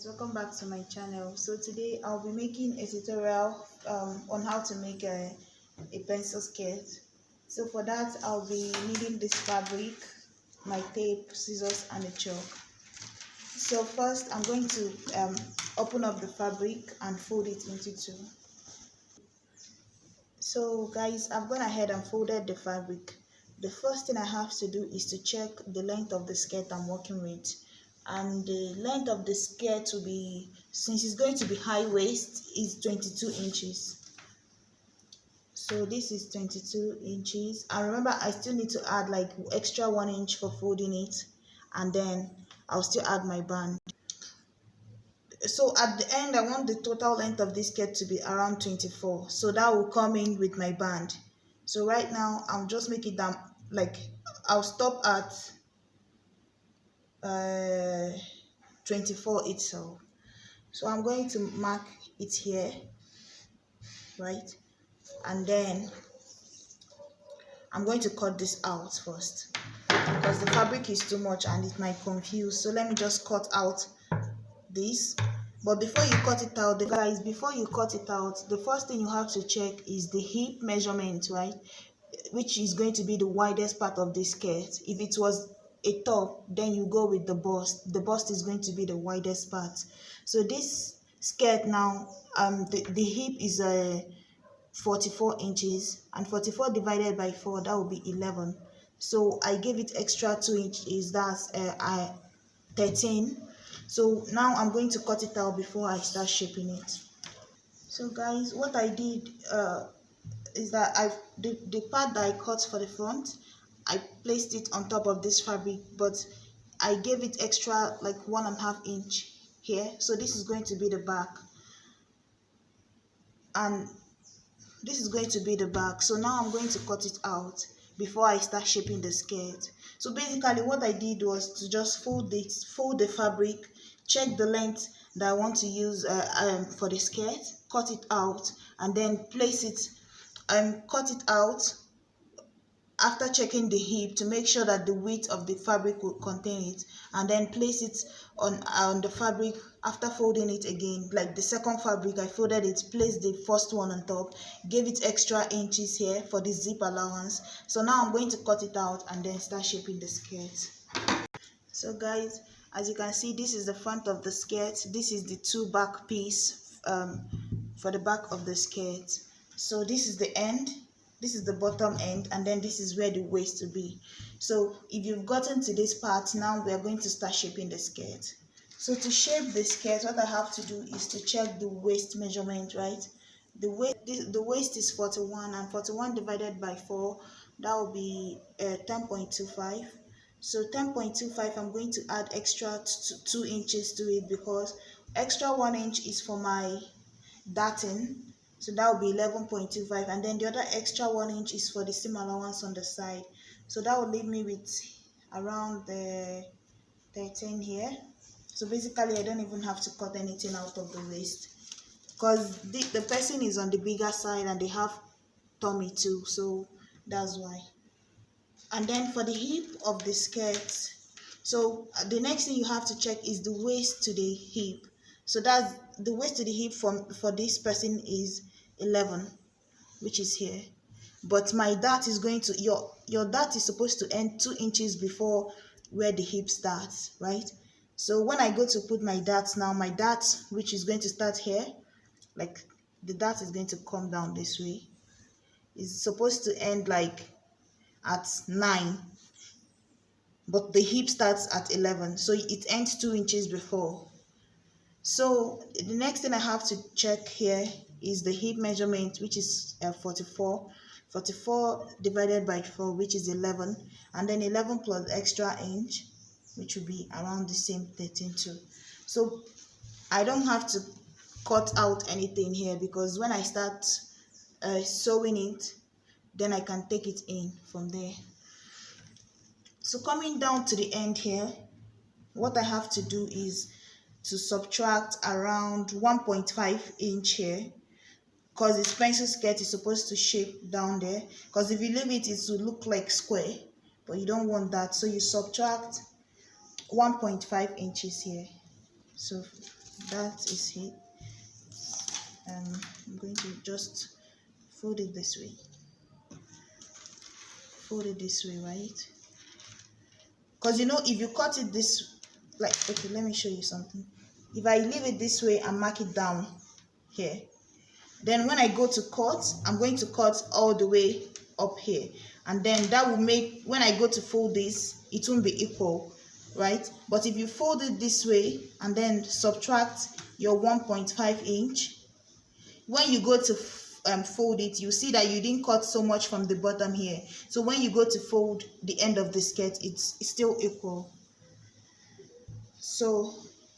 Welcome back to my channel. So today I'll be making a tutorial on how to make a pencil skirt. So for that I'll be needing this fabric, my tape, scissors and a chalk. So first I'm going to open up the fabric and fold it into two. So guys, I've gone ahead and folded the fabric. The first thing I have to do is to check the length of the skirt I'm working with. And the length of the skirt will be, since it's going to be high waist, is 22 inches. So this is 22 inches. And remember, I still need to add like extra 1 inch for folding it. And then I'll still add my band. So at the end, I want the total length of this skirt to be around 24. So that will come in with my band. So right now, I'll just make it down, like I'll stop at 24 itself. So I'm going to mark it here, right? And then I'm going to cut this out first because the fabric is too much and it might confuse. So let me just cut out this. But before you cut it out, guys, before you cut it out, the first thing you have to check is the hip measurement, right? Which is going to be the widest part of the skirt. If it was a top, then you go with the bust. The bust is going to be the widest part. So this skirt now, the hip is 44 inches, and 44 divided by 4, that will be 11. So I gave it extra 2 inches, that's 13. So now I'm going to cut it out before I start shaping it. So guys, what I did is that the part that I cut for the front, I placed it on top of this fabric, but I gave it extra like 1.5 inch here. So this is going to be the back, and this is going to be the back. So now I'm going to cut it out before I start shaping the skirt. So basically what I did was to just fold the fabric, check the length that I want to use for the skirt, cut it out, and then place it cut it out after checking the hip to make sure that the width of the fabric will contain it, and then place it on the fabric after folding it again. Like the second fabric, I folded it, placed the first one on top, gave it extra inches here for the zip allowance. So now I'm going to cut it out and then start shaping the skirt. So guys, as you can see, this is the front of the skirt, this is the two back piece for the back of the skirt. So this is the end, this is the bottom end, and then this is where the waist will be. So if you've gotten to this part, now we are going to start shaping the skirt. So to shape the skirt, what I have to do is to check the waist measurement, right? The waist is 41, and 41 divided by 4, that will be 10.25. So 10.25, I'm going to add extra 2 inches to it because extra 1 inch is for my darting. So that will be 11.25, and then the other extra 1 inch is for the seam allowance on the side. So that will leave me with around the 13 here. So basically I don't even have to cut anything out of the waist because the person is on the bigger side and they have tummy too, so that's why. And then for the hip of the skirt, so the next thing you have to check is the waist to the hip. So that's the waist to the hip for this person is 11, which is here. But my dart is going to, your dart is supposed to end 2 inches before where the hip starts, right? So when I go to put my dart now, my dart, which is going to start here, like the dart is going to come down this way, is supposed to end like at 9, but the hip starts at 11, so it ends 2 inches before. So the next thing I have to check here is the hip measurement, which is 44 divided by 4, which is 11, and then 11 plus extra inch, which will be around the same 13 too. So I don't have to cut out anything here because when I start sewing it, then I can take it in from there. So coming down to the end here, what I have to do is to subtract around 1.5 inch here because this pencil skirt is supposed to shape down there, because if you leave it, it will look like square, but you don't want that. So you subtract 1.5 inches here. So that is it. I'm going to just fold it this way. Fold it this way, right? Because you know, if you cut it this, like, okay, let me show you something. If I leave it this way and mark it down here, then when I go to cut, I'm going to cut all the way up here, and then that will make, when I go to fold this, it won't be equal, right? But if you fold it this way and then subtract your 1.5 inch, when you go to fold it, you see that you didn't cut so much from the bottom here. So when you go to fold the end of the skirt, it's still equal. So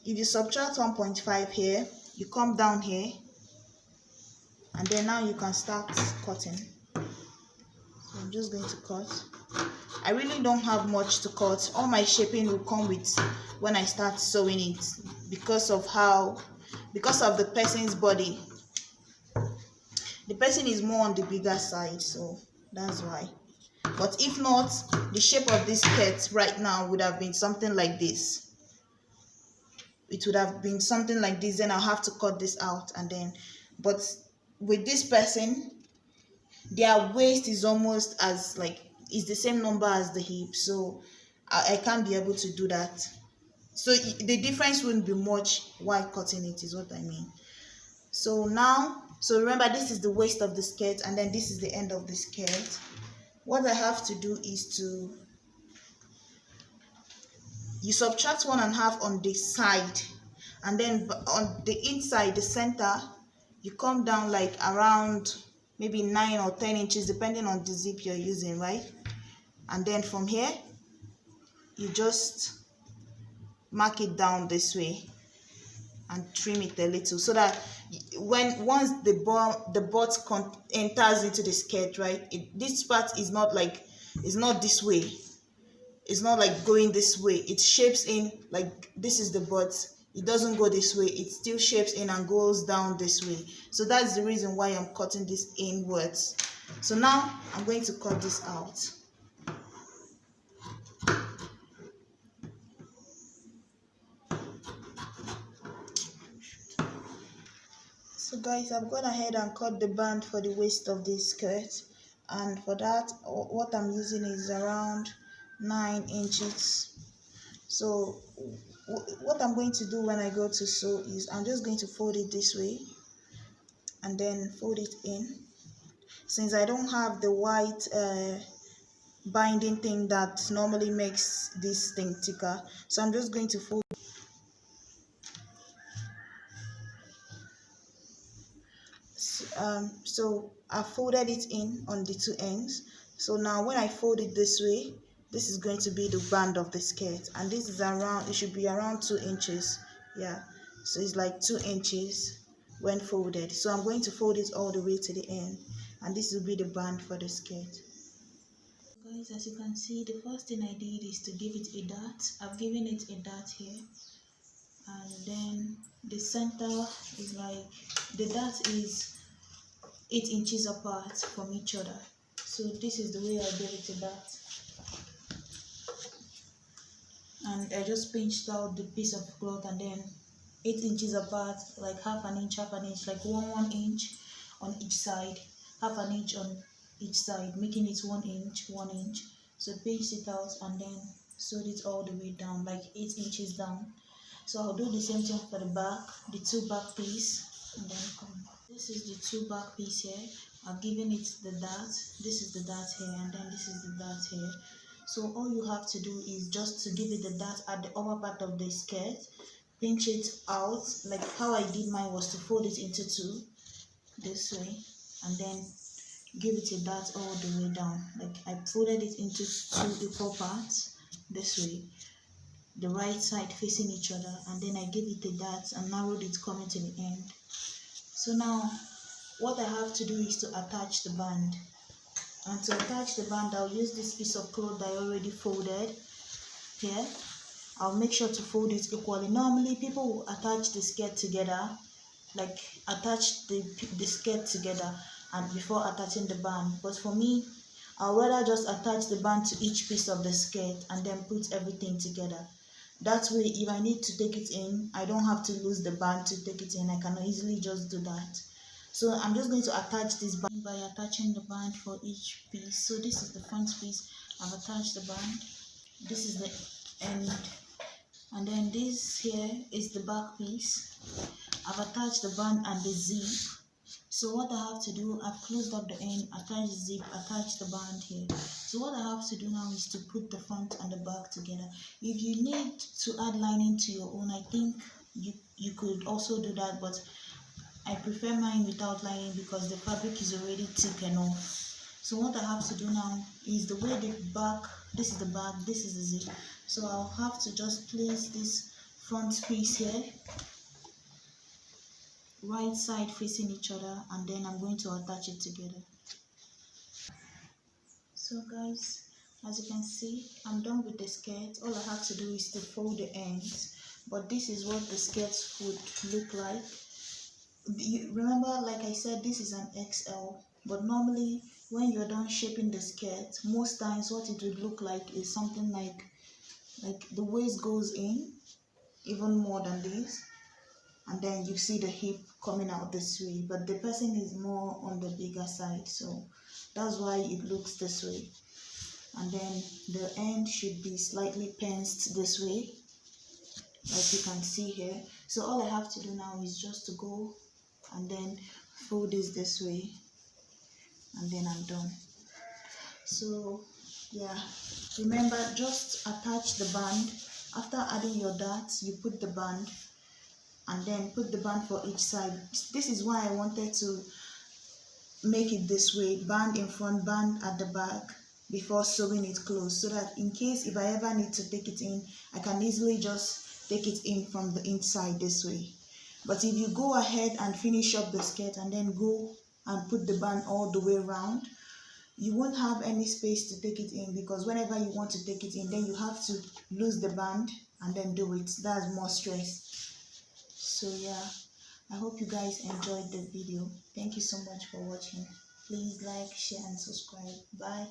if you subtract 1.5 here, you come down here, and then now you can start cutting. So I'm just going to cut. I really don't have much to cut. All my shaping will come with when I start sewing it, because of the person's body. The person is more on the bigger side, so that's why. But if not, the shape of this skirt right now would have been something like this. It would have been something like this. Then I'll have to cut this out, and then, but with this person, their waist is almost as, like, it's the same number as the hip, so I can't be able to do that. So the difference wouldn't be much while cutting it, is what I mean. So now, so remember, this is the waist of the skirt, and then this is the end of the skirt. What I have to do is to, you subtract 1.5 on the side, and then on the inside, the center, you come down like around maybe 9 or 10 inches depending on the zip you're using, right? And then from here, you just mark it down this way and trim it a little, so that once the butt enters into the skirt, right, this part is not like, it's not this way, it's not like going this way, it shapes in, like, this is the butt, it doesn't go this way, it still shapes in and goes down this way. So that's the reason why I'm cutting this inwards. So now I'm going to cut this out. So guys, I've gone ahead and cut the band for the waist of this skirt, and for that, what I'm using is around 9 inches. So what I'm going to do when I go to sew is, I'm just going to fold it this way and then fold it in. Since I don't have the white binding thing that normally makes this thing thicker, so I'm just going to fold. So I folded it in on the two ends. So now when I fold it this way, this is going to be the band of the skirt, and this is around, it should be around 2 inches. Yeah, so it's like 2 inches when folded. So I'm going to fold it all the way to the end, and this will be the band for the skirt. Guys, as you can see, the first thing I did is to give it a dart. I've given it a dart here, and then the center is like, the dart is 8 inches apart from each other. So this is the way I gave it a dart, and I just pinched out the piece of cloth, and then 8 inches apart, like half an inch, like 1 inch on each side, half an inch on each side, making it 1 inch, 1 inch. So pinched it out and then sewed it all the way down, like 8 inches down. So I'll do the same thing for the back, the 2 back piece, and then come. This is the 2 back piece here. I've given it the dart. This is the dart here, and then this is the dart here. So all you have to do is just to give it the dart at the upper part of the skirt, pinch it out, like how I did mine was to fold it into 2 this way, and then give it a dart all the way down. Like I folded it into 2 equal parts this way, the right side facing each other, and then I gave it a dart and narrowed it coming to the end. So now what I have to do is to attach the band. And to attach the band, I'll use this piece of cloth that I already folded here. I'll make sure to fold it equally. Normally people will attach the skirt together, like attach the skirt together and before attaching the band. But for me, I'll rather just attach the band to each piece of the skirt and then put everything together. That way, if I need to take it in, I don't have to lose the band to take it in. I can easily just do that. So I'm just going to attach this band by attaching the band for each piece. So this is the front piece. I've attached the band. This is the end. And then this here is the back piece. I've attached the band and the zip. So what I have to do, I've closed up the end, attached the zip, attached the band here. So what I have to do now is to put the front and the back together. If you need to add lining to your own, I think you could also do that, but I prefer mine without lining because the fabric is already thick enough. So what I have to do now is the way the back, this is the back, this is the zip. So I'll have to just place this front piece here, right side facing each other, and then I'm going to attach it together. So guys, as you can see, I'm done with the skirt. All I have to do is to fold the ends, but this is what the skirt would look like. Remember, like I said, this is an XL, but normally when you're done shaping the skirt, most times what it would look like is something like the waist goes in even more than this, and then you see the hip coming out this way, but the person is more on the bigger side, so that's why it looks this way. And then the end should be slightly pinched this way, like you can see here. So all I have to do now is just to go and then fold this way, and then I'm done. So yeah, remember, just attach the band. After adding your darts, you put the band, and then put the band for each side. This is why I wanted to make it this way, band in front, band at the back, before sewing it closed, so that in case if I ever need to take it in, I can easily just take it in from the inside this way. But if you go ahead and finish up the skirt and then go and put the band all the way around, you won't have any space to take it in, because whenever you want to take it in, then you have to lose the band and then do it. That's more stress. So yeah, I hope you guys enjoyed the video. Thank you so much for watching. Please like, share and subscribe. Bye.